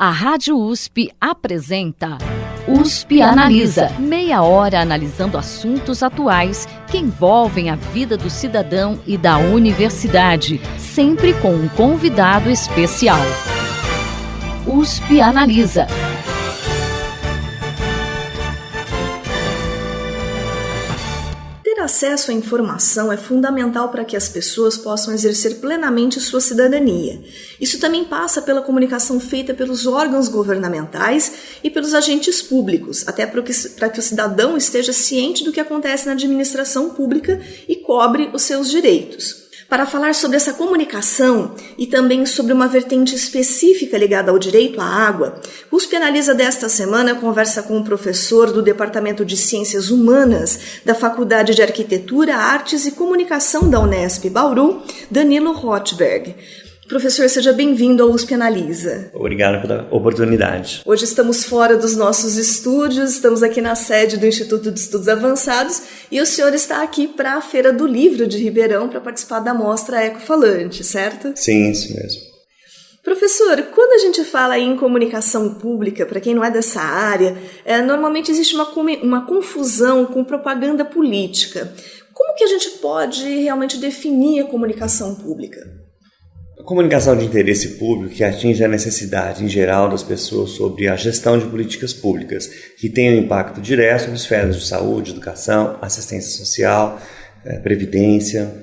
A Rádio USP apresenta USP Analisa. Meia hora analisando assuntos atuais que envolvem a vida do cidadão e da universidade, sempre com um convidado especial. USP Analisa. Ter acesso à informação é fundamental para que as pessoas possam exercer plenamente sua cidadania. Isso também passa pela comunicação feita pelos órgãos governamentais e pelos agentes públicos, até para que o cidadão esteja ciente do que acontece na administração pública e cobre os seus direitos. Para falar sobre essa comunicação e também sobre uma vertente específica ligada ao direito à água, USP Analisa desta semana conversa com o professor do Departamento de Ciências Humanas da Faculdade de Arquitetura, Artes e Comunicação da Unesp Bauru, Danilo Rothberg. Professor, seja bem-vindo ao USP Analisa. Obrigado pela oportunidade. Hoje estamos fora dos nossos estúdios, estamos aqui na sede do Instituto de Estudos Avançados e o senhor está aqui para a Feira do Livro de Ribeirão para participar da mostra Ecofalante, certo? Sim, isso mesmo. Professor, quando a gente fala em comunicação pública, para quem não é dessa área, normalmente existe uma confusão com propaganda política. Como que a gente pode realmente definir a comunicação pública? A comunicação de interesse público que atinge a necessidade em geral das pessoas sobre a gestão de políticas públicas, que tem um impacto direto sobre esferas de saúde, educação, assistência social, previdência,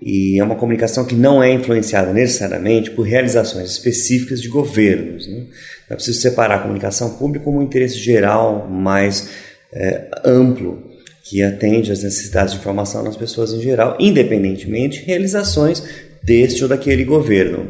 e é uma comunicação que não é influenciada necessariamente por realizações específicas de governos, né? É preciso separar a comunicação pública como um interesse geral mais amplo, que atende às necessidades de informação das pessoas em geral, independentemente de realizações deste ou daquele governo.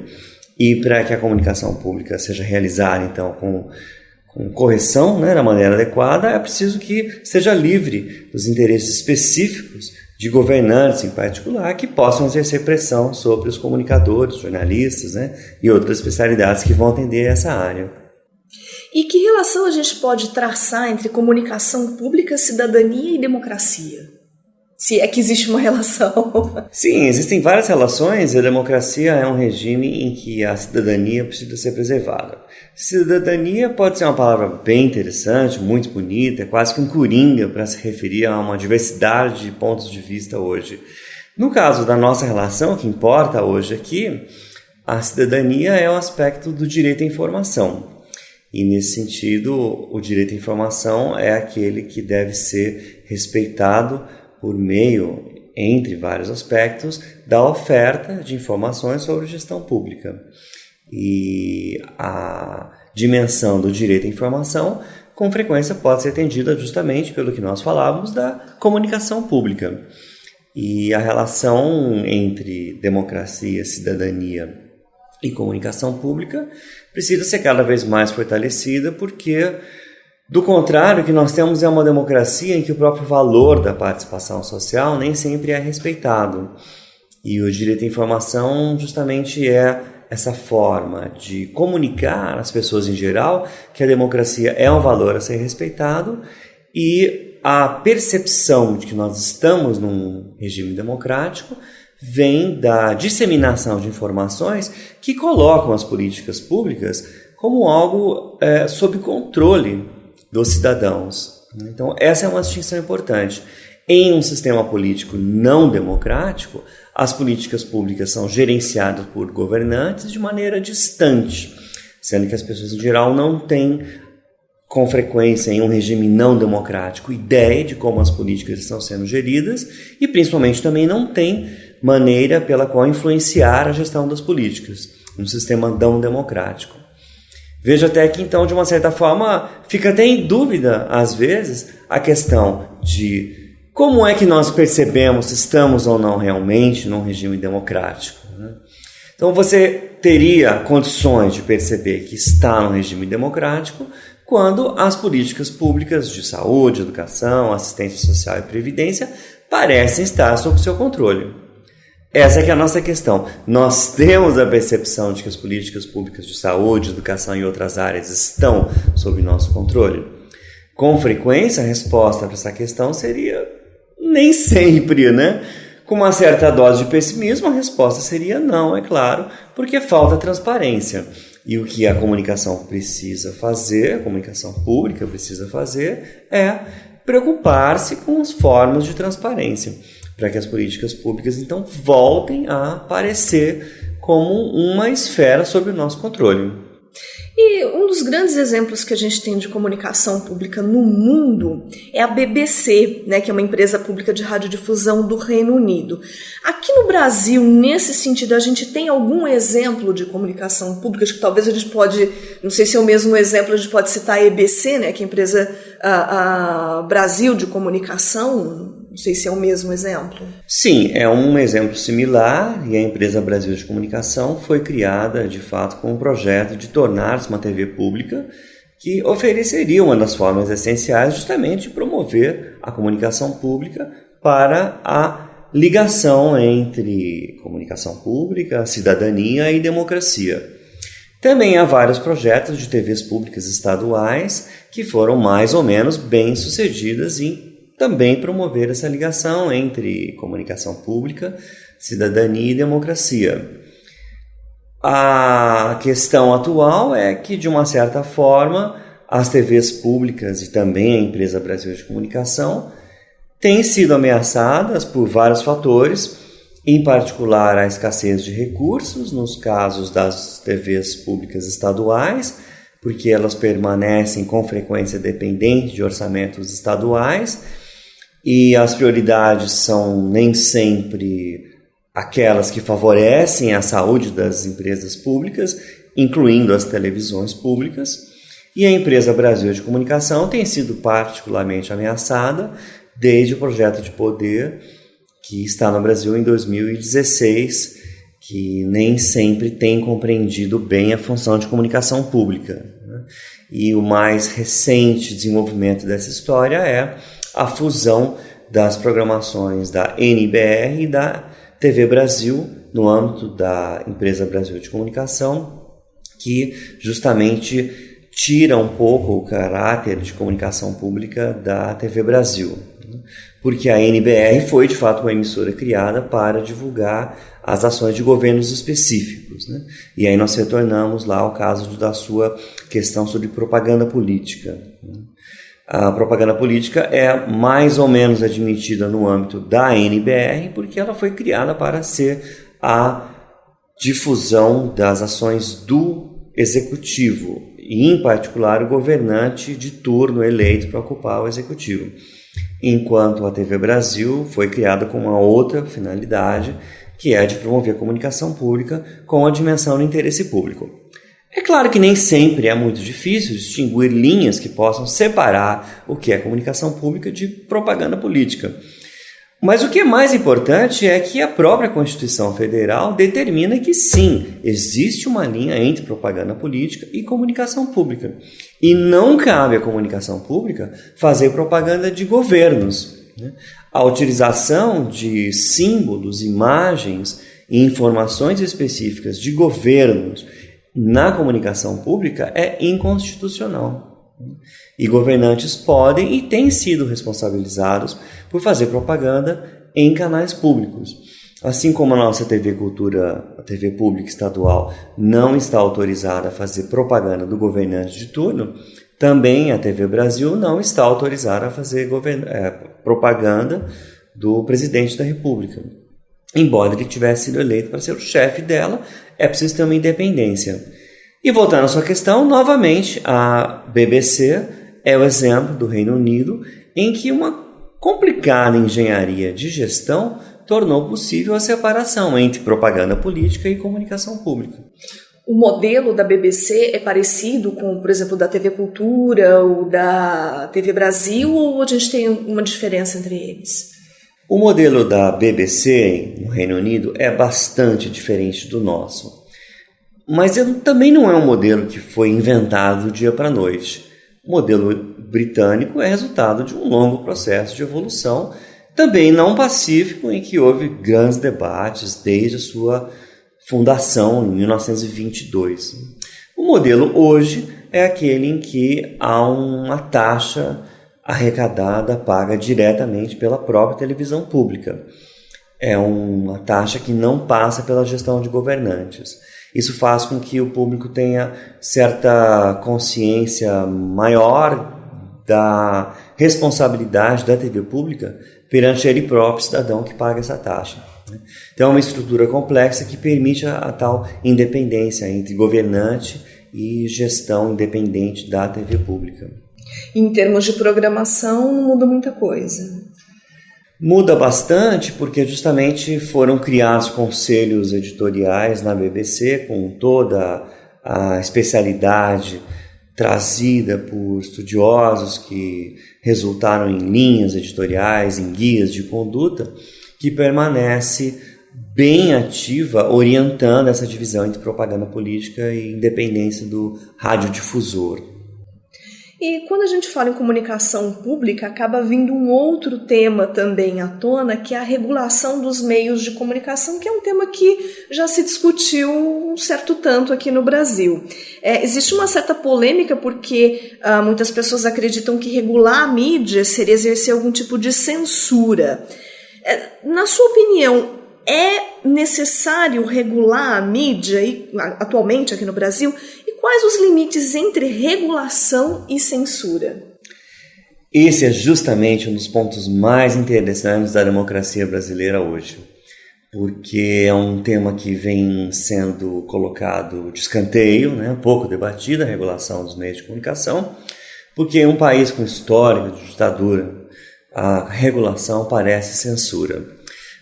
E para que a comunicação pública seja realizada, então, com correção, né, da maneira adequada, é preciso que seja livre dos interesses específicos de governantes, em particular, que possam exercer pressão sobre os comunicadores, jornalistas, né, e outras especialidades que vão atender essa área. E que relação a gente pode traçar entre comunicação pública, cidadania e democracia? Se é que existe uma relação. Sim, existem várias relações e a democracia é um regime em que a cidadania precisa ser preservada. Cidadania pode ser uma palavra bem interessante, muito bonita, é quase que um coringa para se referir a uma diversidade de pontos de vista hoje. No caso da nossa relação, o que importa hoje aqui, a cidadania é um aspecto do direito à informação. E nesse sentido, o direito à informação é aquele que deve ser respeitado por meio, entre vários aspectos, da oferta de informações sobre gestão pública. E a dimensão do direito à informação, com frequência, pode ser atendida justamente pelo que nós falávamos da comunicação pública. E a relação entre democracia, cidadania e comunicação pública precisa ser cada vez mais fortalecida, porque do contrário, o que nós temos é uma democracia em que o próprio valor da participação social nem sempre é respeitado. E o direito à informação justamente é essa forma de comunicar às pessoas em geral que a democracia é um valor a ser respeitado e a percepção de que nós estamos num regime democrático vem da disseminação de informações que colocam as políticas públicas como algo sob controle dos cidadãos. Então, essa é uma distinção importante. Em um sistema político não democrático, as políticas públicas são gerenciadas por governantes de maneira distante, sendo que as pessoas em geral não têm, com frequência, em um regime não democrático, ideia de como as políticas estão sendo geridas e, principalmente, também não têm maneira pela qual influenciar a gestão das políticas num sistema não democrático. Vejo até que, então, de uma certa forma, fica até em dúvida, às vezes, a questão de como é que nós percebemos se estamos ou não realmente num regime democrático, né? Então, você teria condições de perceber que está num regime democrático quando as políticas públicas de saúde, educação, assistência social e previdência parecem estar sob seu controle. Essa é que é a nossa questão. Nós temos a percepção de que as políticas públicas de saúde, educação e outras áreas estão sob nosso controle? Com frequência, a resposta para essa questão seria nem sempre, né? Com uma certa dose de pessimismo, a resposta seria não, é claro, porque falta transparência. E o que a comunicação precisa fazer, a comunicação pública precisa fazer, é preocupar-se com as formas de transparência, para que as políticas públicas, então, voltem a aparecer como uma esfera sob o nosso controle. E um dos grandes exemplos que a gente tem de comunicação pública no mundo é a BBC, né, que é uma empresa pública de radiodifusão do Reino Unido. Aqui no Brasil, nesse sentido, a gente tem algum exemplo de comunicação pública? Acho que talvez a gente pode, não sei se é o mesmo exemplo, a gente pode citar a EBC, né, que é a empresa a Brasil de Comunicação. Não sei se é o mesmo exemplo. Sim, é um exemplo similar, e a empresa Brasil de Comunicação foi criada, de fato, com o projeto de tornar-se uma TV pública que ofereceria uma das formas essenciais justamente de promover a comunicação pública para a ligação entre comunicação pública, cidadania e democracia. Também há vários projetos de TVs públicas estaduais que foram mais ou menos bem-sucedidas em também promover essa ligação entre comunicação pública, cidadania e democracia. A questão atual é que, de uma certa forma, as TVs públicas e também a empresa Brasil de Comunicação têm sido ameaçadas por vários fatores, em particular a escassez de recursos, nos casos das TVs públicas estaduais, porque elas permanecem com frequência dependentes de orçamentos estaduais, e as prioridades são nem sempre aquelas que favorecem a saúde das empresas públicas, incluindo as televisões públicas. E a empresa Brasil de Comunicação tem sido particularmente ameaçada desde o projeto de poder que está no Brasil em 2016, que nem sempre tem compreendido bem a função de comunicação pública. E o mais recente desenvolvimento dessa história é a fusão das programações da NBR e da TV Brasil no âmbito da empresa Brasil de Comunicação, que justamente tira um pouco o caráter de comunicação pública da TV Brasil, porque a NBR foi de fato uma emissora criada para divulgar as ações de governos específicos, né? E aí nós retornamos lá ao caso da sua questão sobre propaganda política. A propaganda política é mais ou menos admitida no âmbito da NBR, porque ela foi criada para ser a difusão das ações do executivo, e em particular o governante de turno eleito para ocupar o executivo. Enquanto a TV Brasil foi criada com uma outra finalidade, que é a de promover a comunicação pública com a dimensão do interesse público. É claro que nem sempre é muito difícil distinguir linhas que possam separar o que é comunicação pública de propaganda política. Mas o que é mais importante é que a própria Constituição Federal determina que sim, existe uma linha entre propaganda política e comunicação pública. E não cabe à comunicação pública fazer propaganda de governos, né? A utilização de símbolos, imagens e informações específicas de governos na comunicação pública é inconstitucional. E governantes podem e têm sido responsabilizados por fazer propaganda em canais públicos. Assim como a nossa TV Cultura, a TV pública estadual, não está autorizada a fazer propaganda do governante de turno, também a TV Brasil não está autorizada a fazer propaganda do presidente da República. Embora ele tivesse sido eleito para ser o chefe dela, é preciso ter uma independência. E voltando à sua questão, novamente, a BBC é o exemplo do Reino Unido em que uma complicada engenharia de gestão tornou possível a separação entre propaganda política e comunicação pública. O modelo da BBC é parecido com, por exemplo, da TV Cultura ou da TV Brasil, ou a gente tem uma diferença entre eles? O modelo da BBC no Reino Unido é bastante diferente do nosso. Mas também não é um modelo que foi inventado do dia para a noite. O modelo britânico é resultado de um longo processo de evolução, também não pacífico, em que houve grandes debates desde a sua fundação em 1922. O modelo hoje é aquele em que há uma taxa arrecadada paga diretamente pela própria televisão pública. É uma taxa que não passa pela gestão de governantes. Isso faz com que o público tenha certa consciência maior da responsabilidade da TV pública perante ele próprio, cidadão que paga essa taxa. Então é uma estrutura complexa que permite a tal independência entre governante e gestão independente da TV pública. Em termos de programação, não muda muita coisa. Muda bastante porque justamente foram criados conselhos editoriais na BBC com toda a especialidade trazida por estudiosos que resultaram em linhas editoriais, em guias de conduta, que permanece bem ativa, orientando essa divisão entre propaganda política e independência do radiodifusor. E quando a gente fala em comunicação pública, acaba vindo um outro tema também à tona, que é a regulação dos meios de comunicação, que é um tema que já se discutiu um certo tanto aqui no Brasil. Existe uma certa polêmica porque muitas pessoas acreditam que regular a mídia seria exercer algum tipo de censura. Na sua opinião, é necessário regular a mídia atualmente aqui no Brasil? E quais os limites entre regulação e censura? Esse é justamente um dos pontos mais interessantes da democracia brasileira hoje, porque é um tema que vem sendo colocado de escanteio, pouco debatido, a regulação dos meios de comunicação, porque em um país com histórico de ditadura, a regulação parece censura.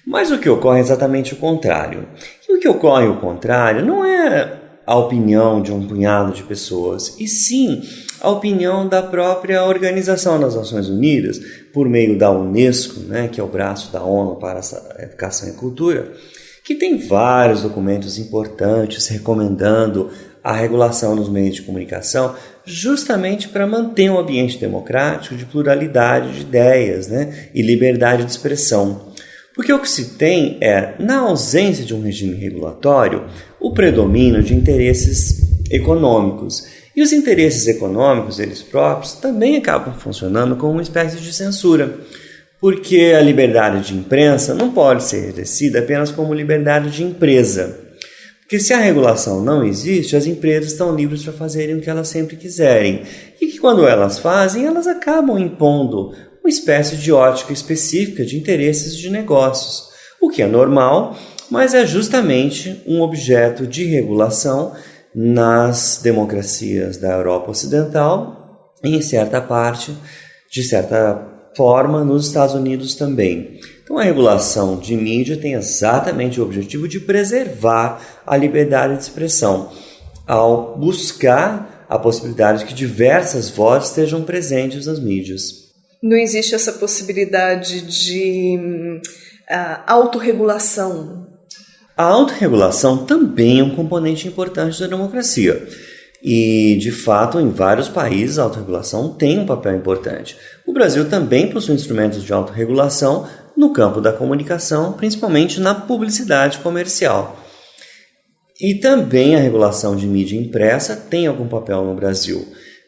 Mas o que ocorre é exatamente o contrário. E o que ocorre o contrário não é a opinião de um punhado de pessoas, e sim a opinião da própria Organização das Nações Unidas, por meio da Unesco, que é o braço da ONU para a Educação e Cultura, que tem vários documentos importantes recomendando a regulação dos meios de comunicação, justamente para manter um ambiente democrático de pluralidade de ideias, e liberdade de expressão. Porque o que se tem é, na ausência de um regime regulatório, o predomínio de interesses econômicos. E os interesses econômicos, eles próprios, também acabam funcionando como uma espécie de censura. Porque a liberdade de imprensa não pode ser exercida apenas como liberdade de empresa. Porque se a regulação não existe, as empresas estão livres para fazerem o que elas sempre quiserem. E que quando elas fazem, elas acabam impondo uma espécie de ótica específica de interesses de negócios, o que é normal, mas é justamente um objeto de regulação nas democracias da Europa Ocidental e em certa parte, de certa forma, nos Estados Unidos também. Então a regulação de mídia tem exatamente o objetivo de preservar a liberdade de expressão, ao buscar a possibilidade de que diversas vozes estejam presentes nas mídias. Não existe essa possibilidade de autorregulação? A autorregulação também é um componente importante da democracia. E, de fato, em vários países a autorregulação tem um papel importante. O Brasil também possui instrumentos de autorregulação no campo da comunicação, principalmente na publicidade comercial. E também a regulação de mídia impressa tem algum papel no Brasil.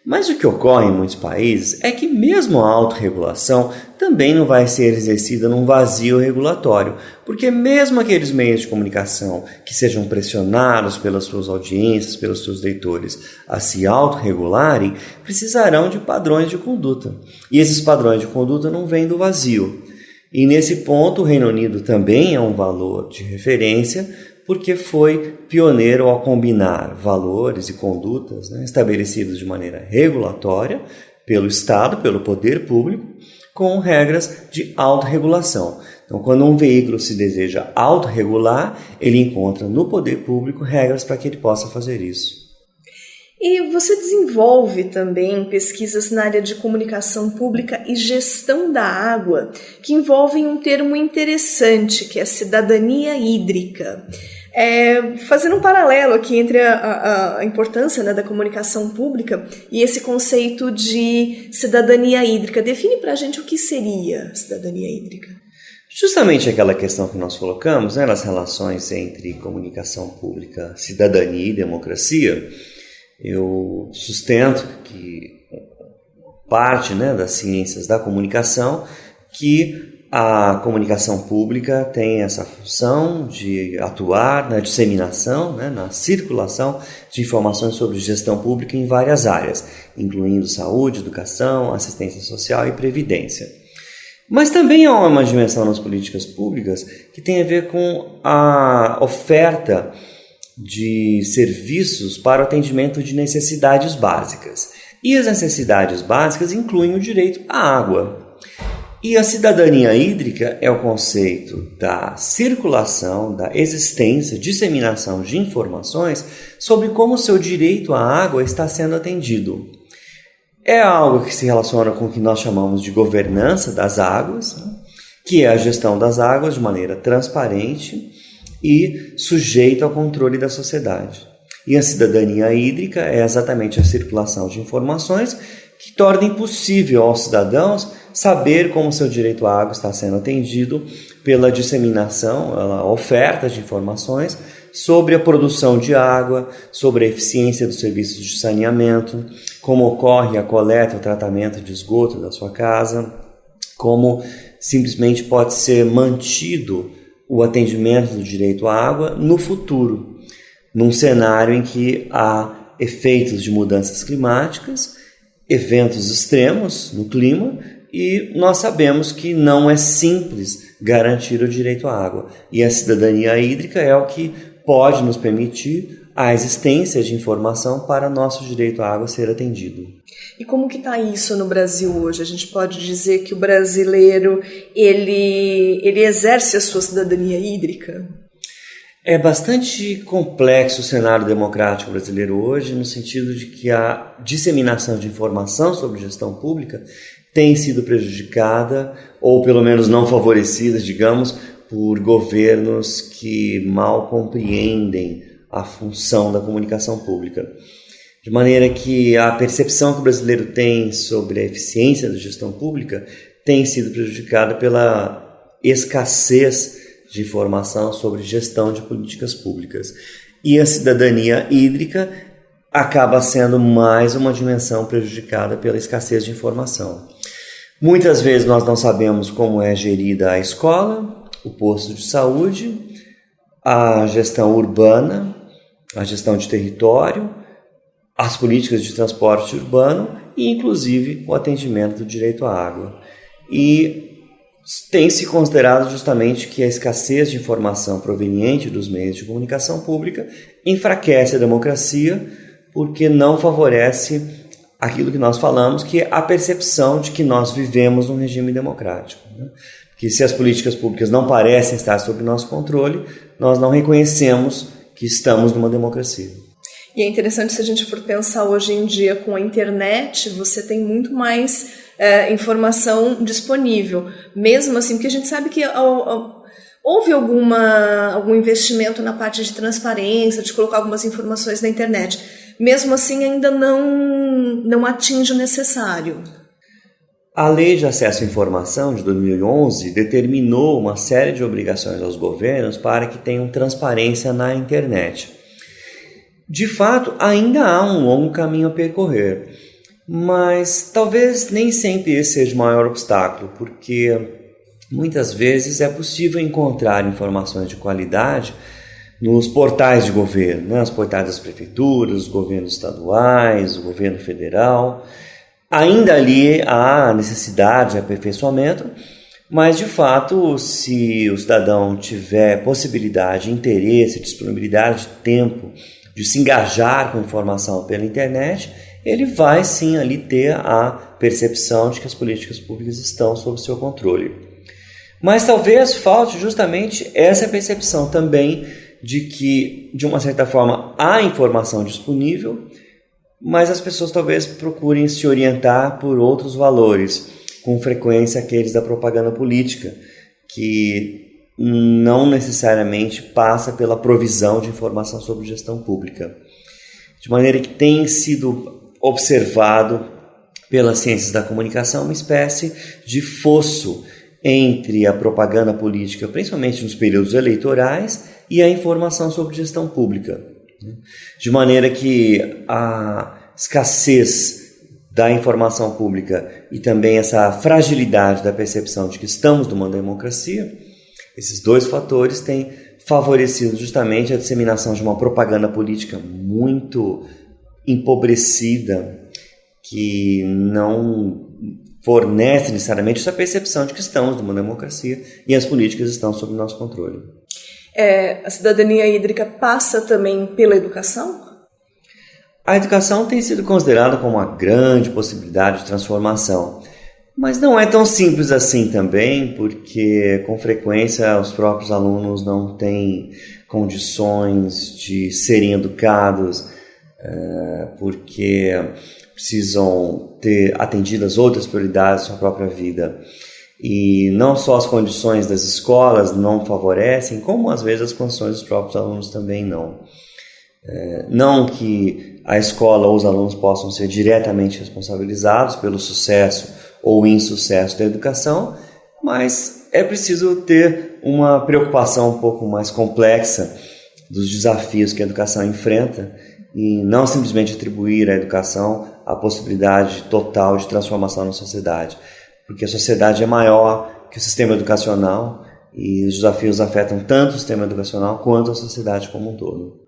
Mas o que ocorre em muitos países é que mesmo a autorregulação também não vai ser exercida num vazio regulatório, porque mesmo aqueles meios de comunicação que sejam pressionados pelas suas audiências, pelos seus leitores a se autorregularem, precisarão de padrões de conduta. E esses padrões de conduta não vêm do vazio. E nesse ponto o Reino Unido também é um valor de referência, porque foi pioneiro ao combinar valores e condutas estabelecidos de maneira regulatória pelo Estado, pelo poder público, com regras de autorregulação. Então, quando um veículo se deseja autorregular, ele encontra no poder público regras para que ele possa fazer isso. E você desenvolve também pesquisas na área de comunicação pública e gestão da água, que envolvem um termo interessante, que é a cidadania hídrica. Fazendo um paralelo aqui entre a importância da comunicação pública e esse conceito de cidadania hídrica. Define para a gente o que seria cidadania hídrica. Justamente aquela questão que nós colocamos, nas relações entre comunicação pública, cidadania e democracia. Eu sustento que parte das ciências da comunicação que a comunicação pública tem essa função de atuar na disseminação, na circulação de informações sobre gestão pública em várias áreas, incluindo saúde, educação, assistência social e previdência. Mas também há uma dimensão nas políticas públicas que tem a ver com a oferta de serviços para o atendimento de necessidades básicas. E as necessidades básicas incluem o direito à água. E a cidadania hídrica é o conceito da circulação, da existência, disseminação de informações sobre como o seu direito à água está sendo atendido. É algo que se relaciona com o que nós chamamos de governança das águas, que é a gestão das águas de maneira transparente e sujeita ao controle da sociedade. E a cidadania hídrica é exatamente a circulação de informações que torna impossível aos cidadãos saber como seu direito à água está sendo atendido pela disseminação, a oferta de informações sobre a produção de água, sobre a eficiência dos serviços de saneamento, como ocorre a coleta e o tratamento de esgoto da sua casa, como simplesmente pode ser mantido o atendimento do direito à água no futuro, num cenário em que há efeitos de mudanças climáticas, eventos extremos no clima, e nós sabemos que não é simples garantir o direito à água. E a cidadania hídrica é o que pode nos permitir a existência de informação para nosso direito à água ser atendido. E como que está isso no Brasil hoje? A gente pode dizer que o brasileiro ele exerce a sua cidadania hídrica? É bastante complexo o cenário democrático brasileiro hoje, no sentido de que a disseminação de informação sobre gestão pública tem sido prejudicada, ou pelo menos não favorecida, digamos, por governos que mal compreendem a função da comunicação pública. De maneira que a percepção que o brasileiro tem sobre a eficiência da gestão pública tem sido prejudicada pela escassez de informação sobre gestão de políticas públicas. E a cidadania hídrica acaba sendo mais uma dimensão prejudicada pela escassez de informação. Muitas vezes nós não sabemos como é gerida a escola, o posto de saúde, a gestão urbana, a gestão de território, as políticas de transporte urbano e, inclusive, o atendimento do direito à água. E tem se considerado justamente que a escassez de informação proveniente dos meios de comunicação pública enfraquece a democracia, porque não favorece aquilo que nós falamos, que é a percepção de que nós vivemos num regime democrático. Que se as políticas públicas não parecem estar sob nosso controle, nós não reconhecemos que estamos numa democracia. E é interessante, se a gente for pensar hoje em dia com a internet, você tem muito mais informação disponível. Mesmo assim, porque a gente sabe que houve algum investimento na parte de transparência, de colocar algumas informações na internet. Mesmo assim, ainda não atinge o necessário. A Lei de Acesso à Informação de 2011 determinou uma série de obrigações aos governos para que tenham transparência na internet. De fato, ainda há um longo caminho a percorrer, mas talvez nem sempre esse seja o maior obstáculo, porque muitas vezes é possível encontrar informações de qualidade nos portais de governo, os portais das prefeituras, os governos estaduais, o governo federal. Ainda ali há necessidade de aperfeiçoamento, mas de fato, se o cidadão tiver possibilidade, interesse, disponibilidade de tempo de se engajar com informação pela internet, ele vai sim ali ter a percepção de que as políticas públicas estão sob seu controle. Mas talvez falte justamente essa percepção também de que, de uma certa forma, há informação disponível, mas as pessoas talvez procurem se orientar por outros valores, com frequência aqueles da propaganda política, que não necessariamente passa pela provisão de informação sobre gestão pública. De maneira que tem sido observado pelas ciências da comunicação uma espécie de fosso entre a propaganda política, principalmente nos períodos eleitorais, e a informação sobre gestão pública. De maneira que a escassez da informação pública e também essa fragilidade da percepção de que estamos numa democracia, esses dois fatores têm favorecido justamente a disseminação de uma propaganda política muito empobrecida, que não fornece necessariamente essa percepção de que estamos numa democracia e as políticas estão sob nosso controle. A cidadania hídrica passa também pela educação? A educação tem sido considerada como uma grande possibilidade de transformação, mas não é tão simples assim também, porque com frequência os próprios alunos não têm condições de serem educados, porque precisam ter atendidas outras prioridades na sua própria vida. E não só as condições das escolas não favorecem, como às vezes as condições dos próprios alunos também não. Não que a escola ou os alunos possam ser diretamente responsabilizados pelo sucesso ou insucesso da educação, mas é preciso ter uma preocupação um pouco mais complexa dos desafios que a educação enfrenta e não simplesmente atribuir à educação a possibilidade total de transformação na sociedade, porque a sociedade é maior que o sistema educacional e os desafios afetam tanto o sistema educacional quanto a sociedade como um todo.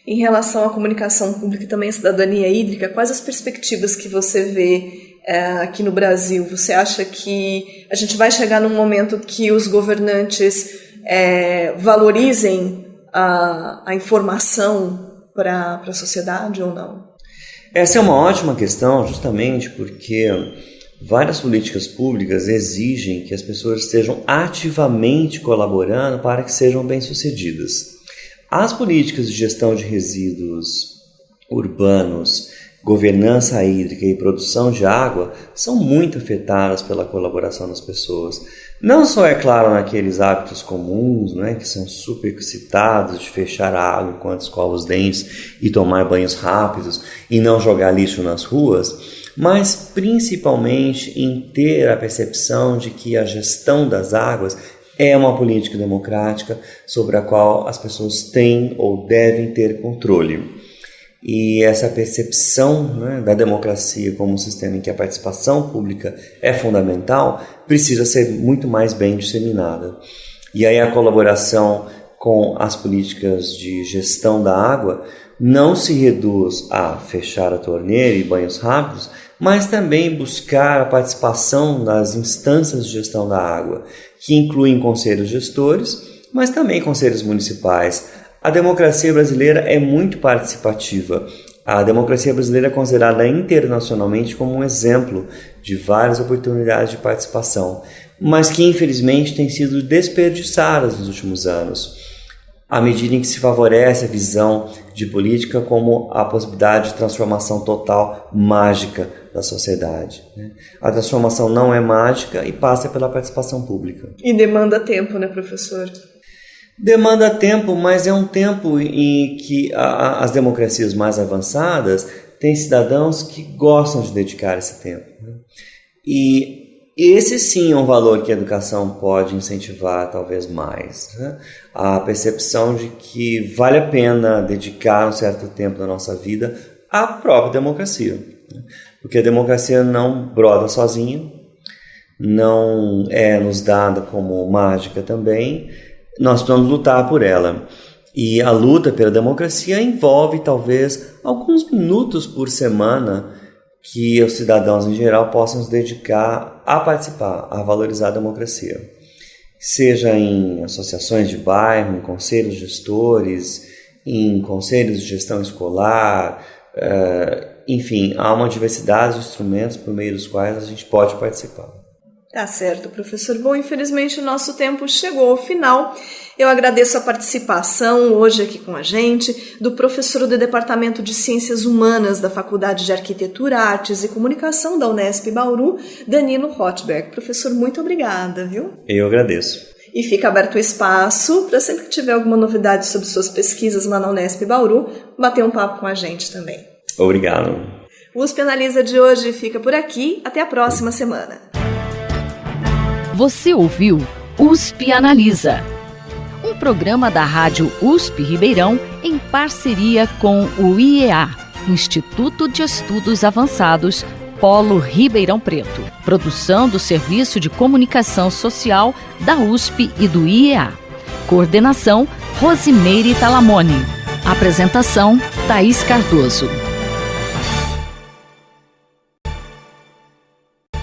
Em relação à comunicação pública e também à cidadania hídrica, quais as perspectivas que você vê aqui no Brasil? Você acha que a gente vai chegar num momento que os governantes valorizem a informação para a sociedade ou não? Essa é uma ótima questão, justamente porque várias políticas públicas exigem que as pessoas estejam ativamente colaborando para que sejam bem-sucedidas. As políticas de gestão de resíduos urbanos, governança hídrica e produção de água são muito afetadas pela colaboração das pessoas. Não só, é claro, naqueles hábitos comuns, né, que são super citados, de fechar a água enquanto escova os dentes e tomar banhos rápidos e não jogar lixo nas ruas, mas principalmente em ter a percepção de que a gestão das águas é uma política democrática sobre a qual as pessoas têm ou devem ter controle. E essa percepção, né, da democracia como um sistema em que a participação pública é fundamental precisa ser muito mais bem disseminada. E aí a colaboração com as políticas de gestão da água não se reduz a fechar a torneira e banhos rápidos, mas também buscar a participação das instâncias de gestão da água, que incluem conselhos gestores, mas também conselhos municipais. A democracia brasileira é muito participativa. A democracia brasileira é considerada internacionalmente como um exemplo de várias oportunidades de participação, mas que infelizmente têm sido desperdiçadas nos últimos anos, à medida em que se favorece a visão de política como a possibilidade de transformação total mágica da sociedade. A transformação não é mágica e passa pela participação pública. E demanda tempo, né, professor? Demanda tempo, mas é um tempo em que as democracias mais avançadas têm cidadãos que gostam de dedicar esse tempo. E esse sim é um valor que a educação pode incentivar talvez mais. A percepção de que vale a pena dedicar um certo tempo da nossa vida à própria democracia. Porque a democracia não brota sozinha, não é nos dada como mágica também, nós precisamos lutar por ela. E a luta pela democracia envolve talvez alguns minutos por semana que os cidadãos em geral possam se dedicar a participar, a valorizar a democracia. Seja em associações de bairro, em conselhos gestores, em conselhos de gestão escolar, enfim, há uma diversidade de instrumentos por meio dos quais a gente pode participar. Tá certo, professor. Bom, infelizmente o nosso tempo chegou ao final. Eu agradeço a participação hoje aqui com a gente do professor do Departamento de Ciências Humanas da Faculdade de Arquitetura, Artes e Comunicação da Unesp Bauru, Danilo Rothberg. Professor, muito obrigada, viu? Eu agradeço. E fica aberto o espaço para sempre que tiver alguma novidade sobre suas pesquisas lá na Unesp Bauru, bater um papo com a gente também. Obrigado. O USP Analisa de hoje fica por aqui. Até a próxima semana. Você ouviu USP Analisa, um programa da Rádio USP Ribeirão em parceria com o IEA, Instituto de Estudos Avançados, Polo Ribeirão Preto. Produção do Serviço de Comunicação Social da USP e do IEA. Coordenação, Rosimeire Talamone. Apresentação, Thaís Cardoso.